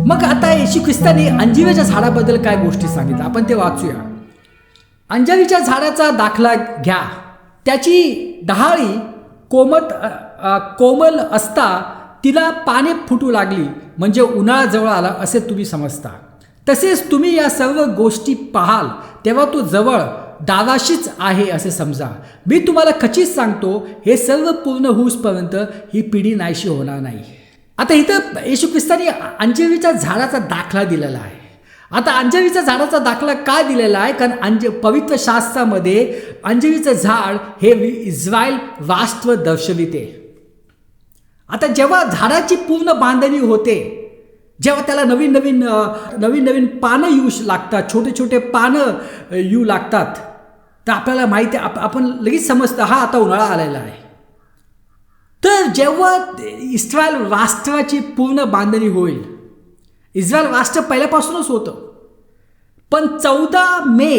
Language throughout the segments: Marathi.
मग आता येशू ख्रिस्ताने अंजिराच्या झाडाबद्दल काय गोष्टी सांगितल्या आपण ते वाचूया. अंजिराच्या झाडाचा दाखला घ्या. त्याची डहाळी कोमल असता तिला पाने फुटू लागली म्हणजे उन्हाळा जवळ आला असे तुम्ही समजता. तसेच तुम्ही या सर्व गोष्टी पाहाल तेव्हा तो जवळ दाराशीच आहे असे समजा. मी तुम्हाला खचित सांगतो हे सर्व पूर्ण होऊसपर्यंत ही पिढी नाहीशी होणार नाही. आता इथं येशू ख्रिस्ताने अंजिराच्या झाडाचा दाखला दिलेला आहे. आता अंजिराच्या झाडाचा दाखला काय दिलेला आहे? कारण पवित्र शास्त्रामध्ये अंजिराचं झाड हे इस्रायल राष्ट्र दर्शविते. आता जेव्हा झाडाची पूर्ण बांधणी होते, जेव्हा त्याला नवीन नवीन पानं येऊ लागतात, छोटे छोटे पानं येऊ लागतात, तर आपल्याला माहिती आहे, आपण लगेच समजतं हा आता उन्हाळा आलेला आहे. तर जेव्हा इस्रायल राष्ट्राची पूर्ण बांधणी होईल, इस्रायल राष्ट्र पहिल्यापासूनच होतं, पण 14 मे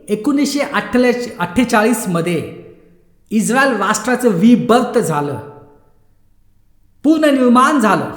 1948 मध्ये इस्रायल राष्ट्राचं रिबर्थ झालं, पुनर्निर्माण झालं.